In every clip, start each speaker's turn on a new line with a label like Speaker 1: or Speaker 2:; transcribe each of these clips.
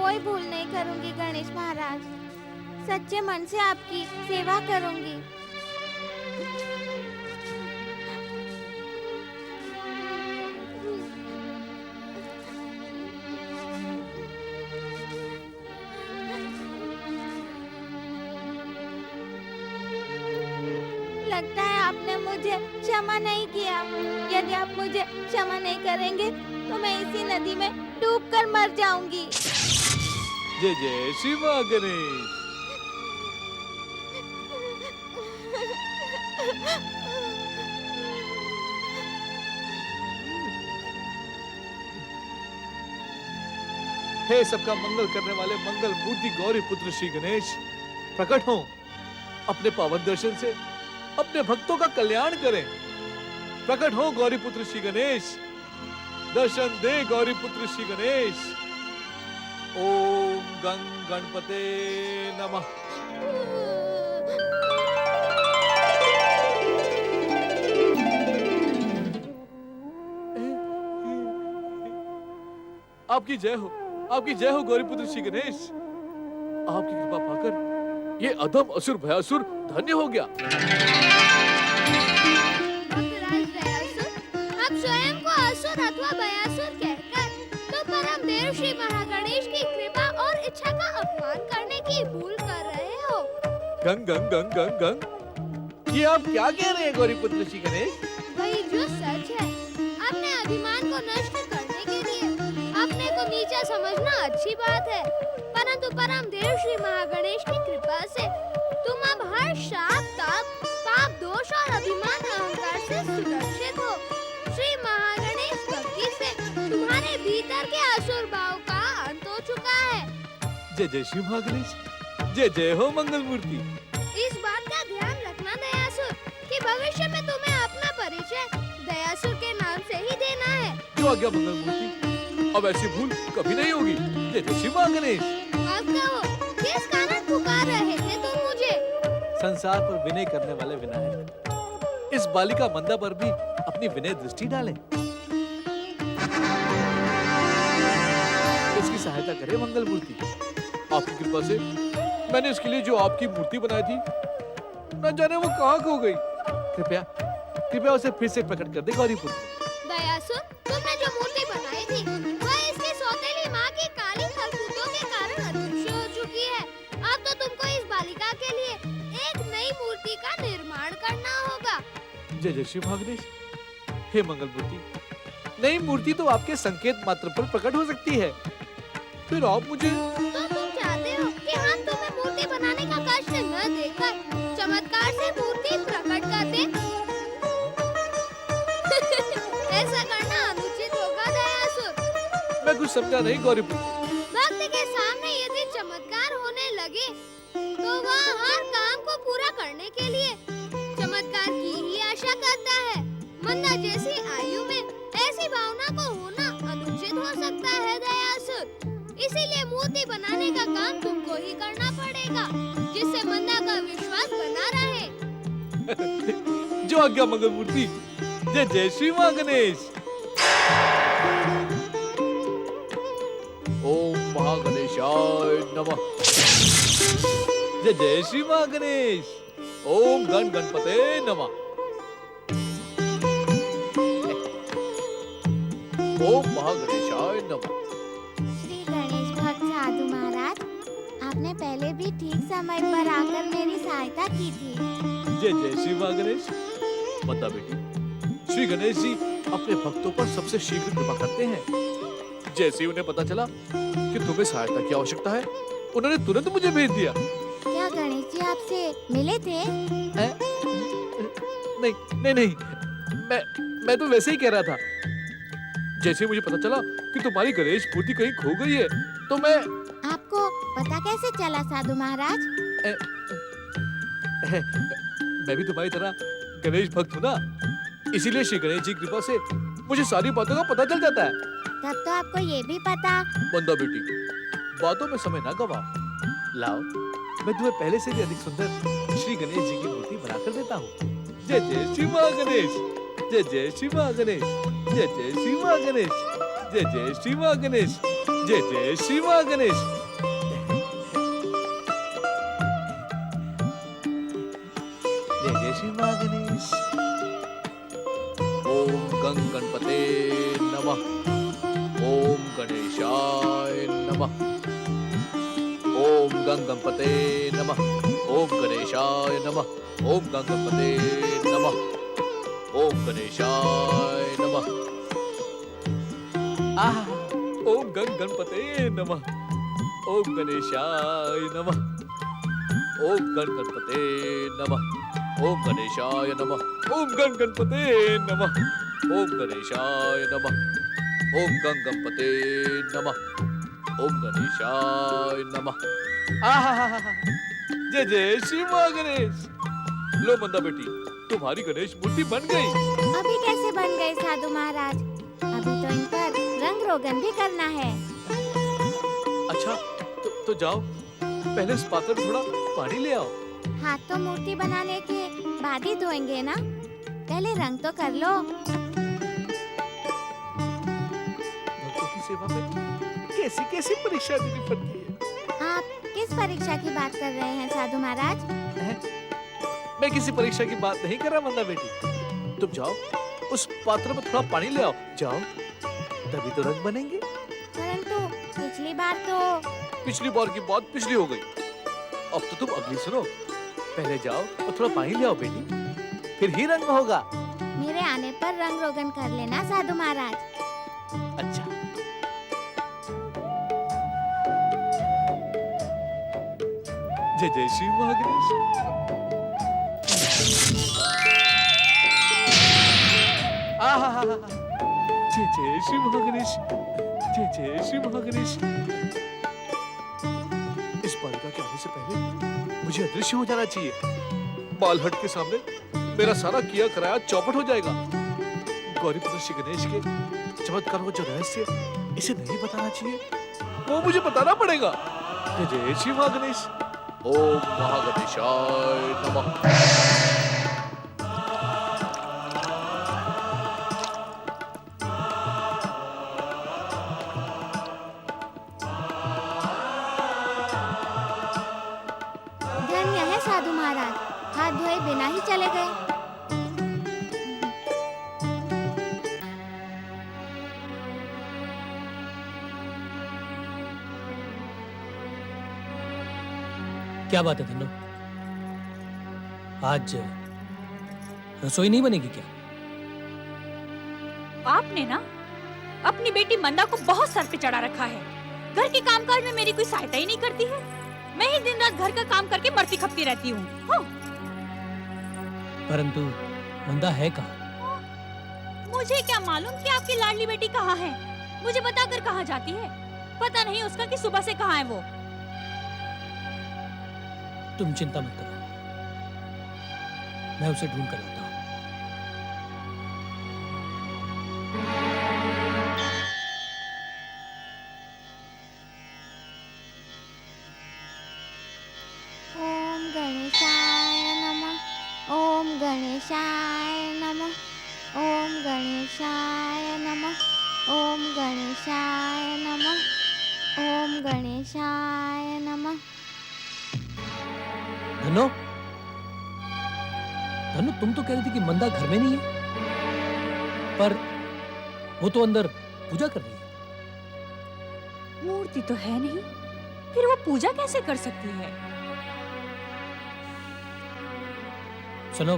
Speaker 1: कोई भूल नहीं करूंगी गणेश महाराज। सच्चे मन से आपकी सेवा करूंगी। लगता है आपने मुझे क्षमा नहीं किया। यदि आप मुझे क्षमा नहीं करेंगे तो मैं इसी नदी में डूबकर मर जाऊंगी।
Speaker 2: जय जय श्री मां गणेश। हे सबका मंगल करने वाले मंगल मूर्ति गौरी पुत्र श्री गणेश, प्रकट हो, अपने पावन दर्शन से अपने भक्तों का कल्याण करें। प्रकट हो गौरी पुत्र श्री गणेश, दर्शन दे गौरी पुत्र श्री गणेश। ओम गं गणपते नमः। आपकी जय हो, आपकी जय हो गौरी पुत्र श्री गणेश। आपकी कृपा पाकर ये अधम असुर भयासुर धन्य हो गया।
Speaker 3: आप स्वयं को असुर अथवा भयासुर कहकर तो परम देव श्री महागणेश की कृपा और इच्छा का अपमान करने की भूल कर रहे हो।
Speaker 2: गंग गंग गंग गंग गंग, ये आप क्या कह रहे हैं गौरी पुत्र श्री गणेश?
Speaker 3: वही जो सच है। अपने अभिमान को नष्ट करने के लिए अपने को नीचा समझना अच्छी बात है, परंतु परम देव श्री महागणेश की कृपा से तुम अब हर शाप ताप पाप दोष और अभिमान अहंकार से सुरक्षित हो। श्री महागणेश भक्ति से तुम्हारे भीतर के असुर भाव का अंत हो चुका है।
Speaker 2: जय जय श्री महागणेश, जय जय हो मंगल मूर्ति।
Speaker 3: इस बात का ध्यान रखना दयासुर कि भविष्य में तुम्हें अपना परिचय दयासुर के नाम से ही देना है।
Speaker 2: जो आज्ञा मंगल मूर्ति, अब ऐसी भूल कभी नहीं होगी। जय जय श्री महागणेश।
Speaker 3: अब कहो, किस कारण पुकार रहे थे तुम मुझे?
Speaker 2: संसार पर विनय करने वाले विनायक, इस बालिका मंदा पर भी अपनी विनय दृष्टि डालें। इसकी सहायता करे मंगल मूर्ति। आपकी कृपा से मैंने इसके लिए जो आपकी मूर्ति बनाई थी, न जाने वो कहाँ खो गई। कृपया कृपया उसे फिर से प्रकट कर दे गौरी पुत्र।
Speaker 3: दयासुर, तुमने जो मूर्ति बनाई थी वह इसकी सौतेली माँ की काली करतूतों के कारण अदृश्य हो चुकी है। अब तो तुमको इस बालिका के लिए एक नई मूर्ति का निर्माण करना होगा।
Speaker 2: जय जय श्री महागणेश। हे मंगल मूर्ति, नई मूर्ति तो आपके संकेत मात्र पर प्रकट हो सकती है, फिर आप मुझे
Speaker 3: तो तुम चाहते हो कि हम तुम्हें मूर्ति बनाने का कष्ट न देकर चमत्कार से मूर्ति प्रकट कर दें? ऐसा करना अनुचित होगा दयासुर।
Speaker 2: मैं कुछ समझा नहीं गौरी पुत्र।
Speaker 3: भक्त के सामने यदि चमत्कार होने लगे तो वह हर काम को पूरा करने के लिए चमत्कार की ही आशा करता है। मंदा जैसी आयु में ऐसी भावना को होना अनुचित हो सकता है दयासुर। इसीलिए मूर्ति बनाने का काम तुमको ही करना पड़ेगा, जिससे मंदा का विश्वास बना रहे।
Speaker 2: जो आज्ञा मंगल मूर्ति। जय जय श्री मां गणेश। ओम महागणेशाय नमः। जय जय श्री मां गणेश। ओम गण गणपते नमः। ओम महागणेशाय नमः।
Speaker 1: श्री गणेश भक्त साधु महाराज, आपने पहले भी ठीक समय पर आकर मेरी सहायता की थी।
Speaker 2: जय जय श्री मां गणेश। बता बेटी, श्री गणेश जी अपने भक्तों पर सबसे शीघ्र कृपा करते हैं। जैसे ही उन्हें पता चला कि तुम्हें सहायता की आवश्यकता है, उन्होंने तुरंत मुझे भेज दिया।
Speaker 1: क्या गणेश जी आपसे मिले थे?
Speaker 2: नहीं नहीं नहीं, मैं तो वैसे ही कह रहा था। जैसे मुझे पता चला कि तुम्हारी गणेश मूर्ति कहीं खो गई है, तो मैं
Speaker 1: आपको पता कैसे चला साधु महाराज?
Speaker 2: मैं भी तुम्हारी तरह गणेश भक्त हूँ ना, इसीलिए श्री गणेश जी की कृपा से मुझे सारी बातों का पता चल जाता है।
Speaker 1: तब तो आपको ये भी पता।
Speaker 2: बंदा बेटी, बातों में समय ना गवा। लाओ, मैं तुम्हें पहले से भी अधिक सुंदर श्री गणेश जी की मूर्ति बनाकर देता हूँ। जय जय श्री मां गणेश। जय जय श्री मां गणेश। जय जय श्री मां गणेश। जय जय श्री मां गणेश। जय जय श्री महागणेश। जय जय श्री महागणेश। ओम गं गणपते नमः। ओम गणेशाय नमः। ओम गं गणपते नमः। ओम गणेशाय नमः। ओम गं गणपते नमः। ओम गणेशाय नमः। ओम गं गणपते नमः। ओम गणेशाय नमः। ओम गं गणपते नमः। ओम गणेशाय नमः। ओम गं गणपते नमः। ओम गणेशाय नमः। ओम गं गणपते नमः। ओम गणेशाय नमः। जय जय श्री महागणेश। लो मंदा बेटी, तुम्हारी गणेश मूर्ति बन गई।
Speaker 1: अभी कैसे बन गए साधु महाराज? अभी तो इन पर रंग रोगन भी करना है।
Speaker 2: अच्छा, तो जाओ, पहले इस पात्र में थोड़ा पानी ले आओ।
Speaker 1: हाथ तो मूर्ति बनाने के बाद ही धोएंगे ना, पहले रंग तो कर लो।
Speaker 2: भक्तों की सेवा में कैसी कैसी परीक्षा देनी पड़ती है।
Speaker 1: आप किस परीक्षा की बात कर रहे हैं साधु महाराज?
Speaker 2: मैं किसी परीक्षा की बात नहीं कर रहा मंदा बेटी। तुम जाओ, उस पात्र में थोड़ा पानी ले आओ। जाओ, तभी तो रंग बनेंगे।
Speaker 1: परंतु पिछली बार तो
Speaker 2: पिछली बार की बात पिछली हो गई। अब तो तुम अगली सुनो। पहले जाओ और थोड़ा पानी ले आओ बेटी, फिर ही रंग होगा।
Speaker 1: मेरे आने पर रंग रोगन कर लेना साधु महाराज।
Speaker 2: अच्छा। जय जय श्री महागणेश। जय जय श्री महागणेश। जय जय श्री महागणेश। इस बालिका के आने से पहले मुझे अदृश्य हो जाना चाहिए। बालहट के सामने मेरा सारा किया कराया चौपट हो जाएगा। गौरीपुत्र श्री गणेश के चमत्कार को जो रहस्य इसे नहीं बताना चाहिए, वो मुझे बताना पड़ेगा। जय जय श्री महागणेश। ओम महागणेशाय नमः।
Speaker 1: धन्य है साधु महाराज, हाथ धोए बिना ही चले गए।
Speaker 4: क्या बात है धन्नो, आज रसोई नहीं बनेगी क्या?
Speaker 5: आपने ना अपनी बेटी मंदा को बहुत सर पे चढ़ा रखा है। घर के कामकाज में मेरी कोई सहायता ही नहीं करती है। मैं ही दिन रात घर का काम करके मरती खपती रहती हूँ।
Speaker 4: परंतु मंदा है कहाँ?
Speaker 5: मुझे क्या मालूम कि आपकी लाडली बेटी कहाँ है। मुझे बताकर कहाँ जाती है, पता नहीं उसका कि सुबह से कहाँ है वो।
Speaker 4: तुम चिंता मत करो, मैं उसे ढूंढ कर लाता हूँ।
Speaker 1: ओम गणेशाय नमः। ओम गणेशाय नमः। ओम गणेशाय नमः। ओम गणेशाय नमः। ओम गणेशाय नमः।
Speaker 4: धन्नो, धन्नो तुम तो कह रही थी कि मंदा घर में नहीं है, पर वो तो अंदर पूजा कर रही है।
Speaker 5: मूर्ति तो है नहीं, फिर वो पूजा कैसे कर सकती है?
Speaker 4: सुनो,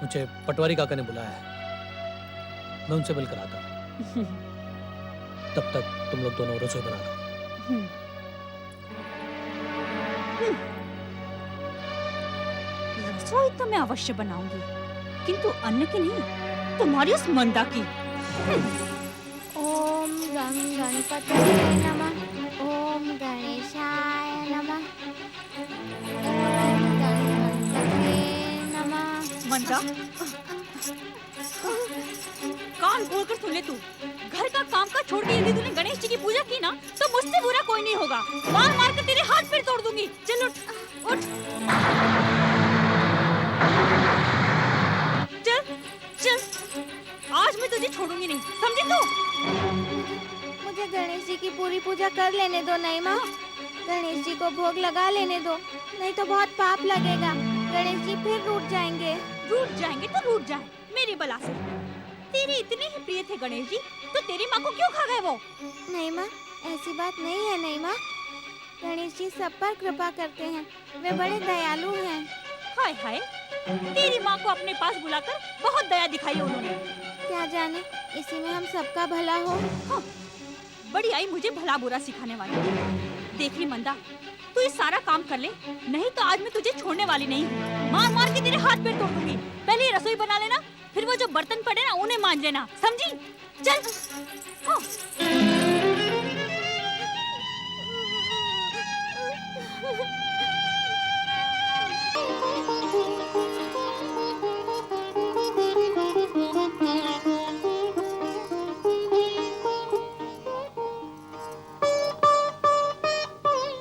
Speaker 4: मुझे पटवारी काका ने बुलाया है, मैं उनसे मिलकर आता हूँ। तब तक तुम लोग दोनों रसोई बना लो।
Speaker 5: रसोई तो मैं अवश्य बनाऊंगी, किंतु अन्न की नहीं, तुम्हारी उस मंदा की।
Speaker 1: ओम गं गणपतये नमः। ओम गणेशाय नमः। ओम गं गणपतये नमः।
Speaker 5: मंदा, कान खोल कर सुन ले तू। घर का काम का छोड़ के यदि तूने गणेश जी की पूजा की ना, तो मुझसे बुरा कोई नहीं होगा। मार मार कर तेरे हाथ पैर तोड़ दूंगी। चल उठ, उठ। चल, चल। आज मैं तुझे छोड़ूंगी नहीं, समझी तू?
Speaker 1: मुझे गणेश जी की पूरी पूजा कर लेने दो नहीं माँ। गणेश जी को भोग लगा लेने दो, नहीं तो बहुत पाप लगेगा। गणेश जी फिर रूठ जाएंगे।
Speaker 5: रूठ जाएंगे तो रूठ जाए, मेरी बला से। तेरे इतने ही प्रिय थे गणेश जी, तो तेरी माँ को क्यों खा गए वो?
Speaker 1: नहीं माँ, ऐसी बात नहीं है नहीं माँ। गणेश जी सब पर कृपा करते हैं, वे बड़े दयालु हैं।
Speaker 5: हाय हाय, तेरी माँ को अपने पास बुलाकर बहुत दया दिखाई उन्होंने।
Speaker 1: क्या जाने इसी में हम सबका भला हो।
Speaker 5: हाँ, बड़ी आई मुझे भला बुरा सिखाने वाली। देख रही मंदा, तू ये सारा काम कर ले, नहीं तो आज मैं तुझे छोड़ने वाली नहीं हूँ। मार मार के तेरे हाथ पैर तोड़ दूंगी। पहले ये रसोई बना लेना, फिर वो जो बर्तन पड़े ना उन्हें मांज लेना, समझी? चल। हाँ।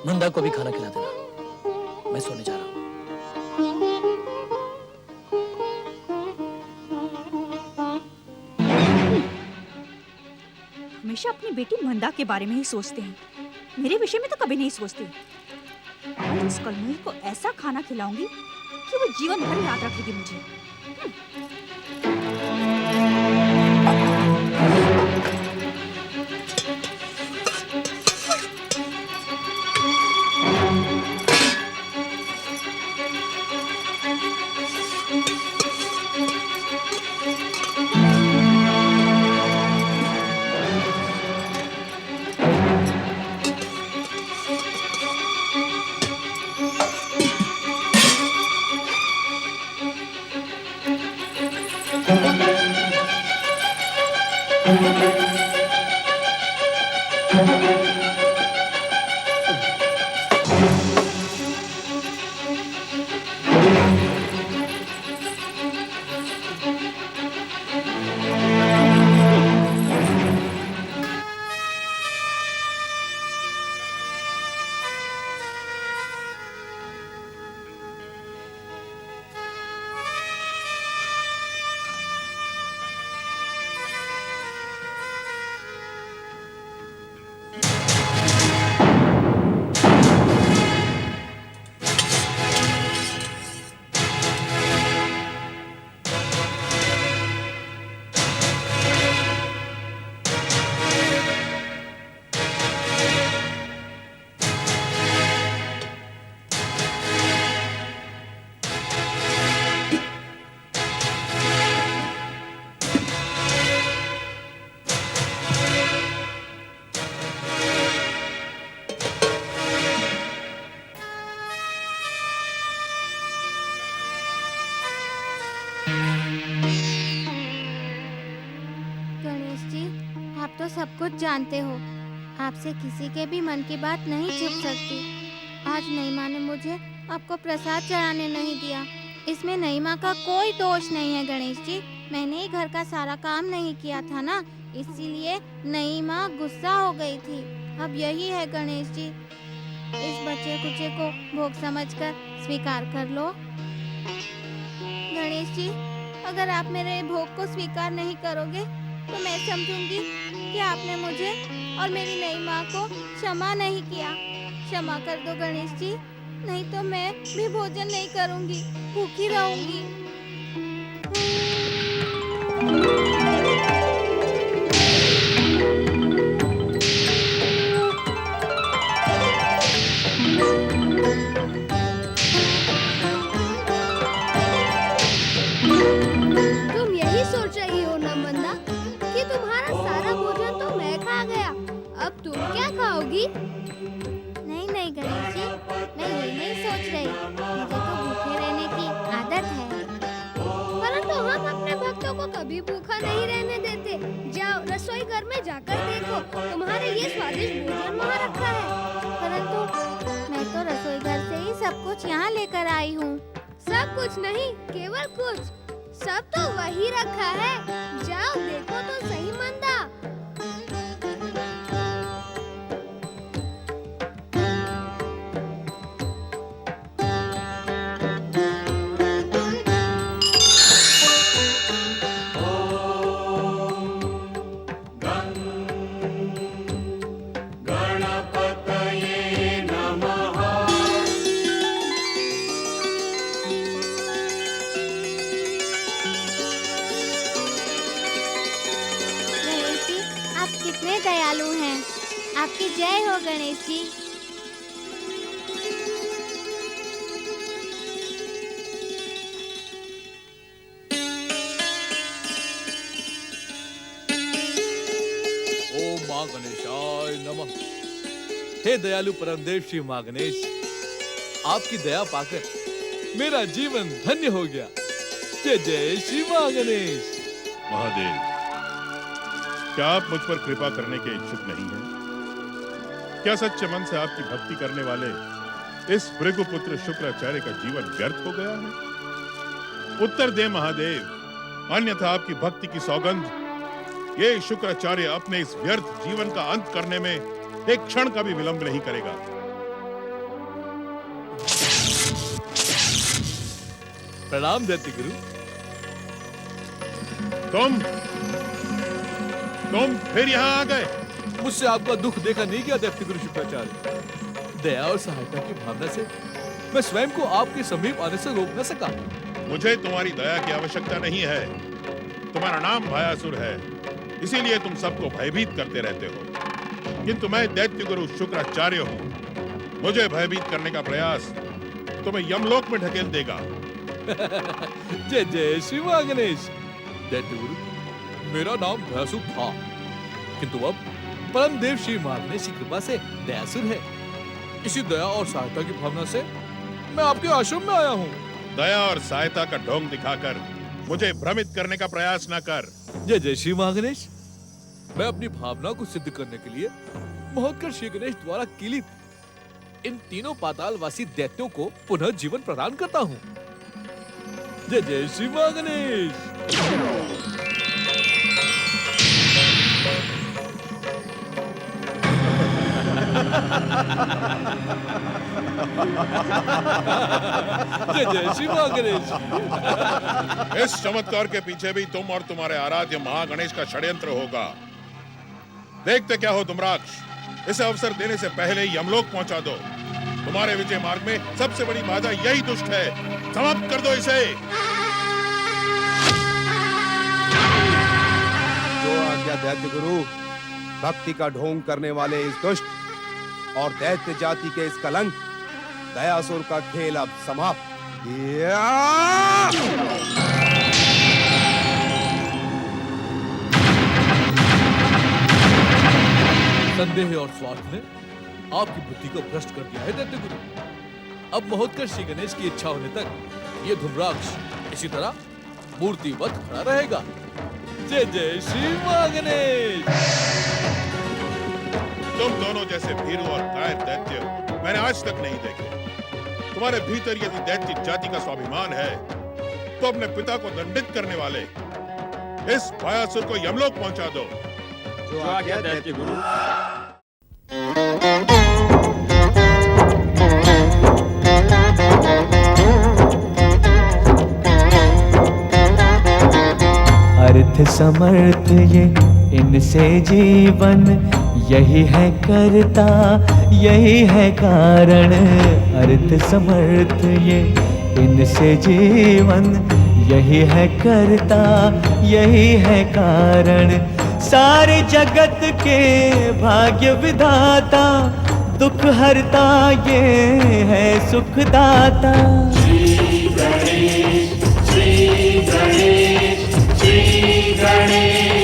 Speaker 4: नंदा को भी खाना खिला देना, मैं सोने जा रहा हूँ।
Speaker 5: हमेशा अपनी बेटी मंदा के बारे में ही सोचते हैं, मेरे विषय में तो कभी नहीं सोचते। आज इस कलमुही को ऐसा खाना खिलाऊंगी कि वो जीवन भर याद रखेगी मुझे।
Speaker 1: तो सब कुछ जानते हो, आपसे किसी के भी मन की बात नहीं छुप सकती। आज नईमा ने मुझे आपको प्रसाद चढ़ाने नहीं दिया, इसमें नईमा का कोई दोष नहीं है गणेश जी। मैंने ही घर का सारा काम नहीं किया था ना, इसीलिए नईमा गुस्सा हो गई थी। अब यही है गणेश जी, इस बच्चे कुचे को भोग समझकर स्वीकार कर लो। गणेश जी, अगर आप मेरे भोग को स्वीकार नहीं करोगे तो मैं समझूंगी कि आपने मुझे और मेरी नई माँ को क्षमा नहीं किया। क्षमा कर दो गणेश जी, नहीं तो मैं भी भोजन नहीं करूंगी, भूखी रहूंगी।
Speaker 3: तुम यही सोच रही हो ना मंदा कि तुम्हारा सारा भोजन तो मैं खा गया, अब तुम क्या खाओगी?
Speaker 1: नहीं नहीं गणेश जी, मैं ये नहीं सोच रही, मुझे तो भूखे रहने की आदत है।
Speaker 3: परंतु हम अपने भक्तों को कभी भूखा नहीं रहने देते। जाओ रसोई घर में जाकर देखो, तुम्हारे ये स्वादिष्ट भोजन वहाँ रखा है।
Speaker 1: परंतु मैं तो रसोई घर से ही सब कुछ यहाँ लेकर आई हूँ।
Speaker 3: सब कुछ नहीं, केवल कुछ, सब तो वही रखा है। जाओ देखो तो सही मंदा।
Speaker 1: दयालु हैं। आपकी जय हो गणेश जी।
Speaker 2: ओम मां गणेशाय नमः। हे दयालु परमदेव श्री मां गणेश, आपकी दया पाकर मेरा जीवन धन्य हो गया। जय जय श्री मां गणेश।
Speaker 6: महादेव, क्या आप मुझ पर कृपा करने के इच्छुक नहीं हैं? क्या सच्चे मन से आपकी भक्ति करने वाले इस भृगुपुत्र शुक्राचार्य का जीवन व्यर्थ हो गया है? उत्तर दे महादेव, अन्यथा आपकी भक्ति की सौगंध ये शुक्राचार्य अपने इस व्यर्थ जीवन का अंत करने में एक क्षण का भी विलंब नहीं करेगा।
Speaker 2: प्रणाम दैत्य गुरु।
Speaker 6: तुम फिर यहाँ आ गए?
Speaker 2: मुझसे आपका दुख देखा नहीं गया दैत्य गुरु शुक्राचार्य। दया और सहायता की भावना से मैं स्वयं को आपके समीप आने से रोक न सका।
Speaker 6: मुझे तुम्हारी दया की आवश्यकता नहीं है। तुम्हारा नाम भयासुर है, इसीलिए तुम सबको भयभीत करते रहते हो। किंतु मैं दैत्य गुरु शुक्राचार्य हूँ। मुझे भयभीत करने का प्रयास तुम्हें यमलोक में ढकेल देगा।
Speaker 2: जय जय श्री मां गणेश। दैत्य गुरु, मेरा नाम भयासुर था, किंतु अब परम देव श्री मां गणेश की कृपा से दयासुर है। इसी दया और सहायता की भावना से मैं आपके आश्रम में आया हूँ।
Speaker 6: दया और सहायता का ढोंग दिखाकर मुझे भ्रमित करने का प्रयास न कर।
Speaker 2: जय जय श्री मां गणेश। मैं अपनी भावना को सिद्ध करने के लिए महोत्कर्ष श्री गणेश द्वारा किलित इन तीनों पातालवासी दैत्यों को पुनः जीवन प्रदान करता हूँ। जय जय श्री मां गणेश। जय जय श्री मां गणेश।
Speaker 6: इस चमत्कार के पीछे भी तुम और तुम्हारे आराध्य महागणेश का षड्यंत्र होगा। देखते क्या हो धूम्राक्ष, इसे अवसर देने से पहले ही यमलोक पहुंचा दो। तुम्हारे विजय मार्ग में सबसे बड़ी बाधा यही दुष्ट है। समाप्त कर दो इसे।
Speaker 7: जो आज्ञा दैत्य गुरु। भक्ति का ढोंग करने वाले इस दुष्ट और दैत्य जाति के इस कलंक दयासुर का खेल अब समाप्त।
Speaker 2: संदेह और स्वार्थ ने आपकी बुद्धि को भ्रष्ट कर दिया है दैत्य गुरु। अब महोत्कर्ष श्री गणेश की इच्छा होने तक ये धूम्राक्ष इसी तरह मूर्तिवत खड़ा रहेगा। जय जय श्री मां गणेश।
Speaker 6: तुम दोनों जैसे भीरू और कायर दैत्य मैंने आज तक नहीं देखे। तुम्हारे भीतर यदि दैत्य जाति का स्वाभिमान है तो अपने पिता को दंडित करने वाले इस भयासुर को यमलोक पहुंचा दो।
Speaker 7: जो आज्ञा दैत्य गुरु।
Speaker 8: अर्थ समर्थ ये इनसे जीवन, यही है करता यही है कारण। अर्थ समर्थ ये इनसे जीवन, यही है करता यही है कारण। सारे जगत के भाग्य विधाता, दुख हरता ये है सुखदाता।
Speaker 9: श्री गणेश, श्री गणेश, श्री गणेश।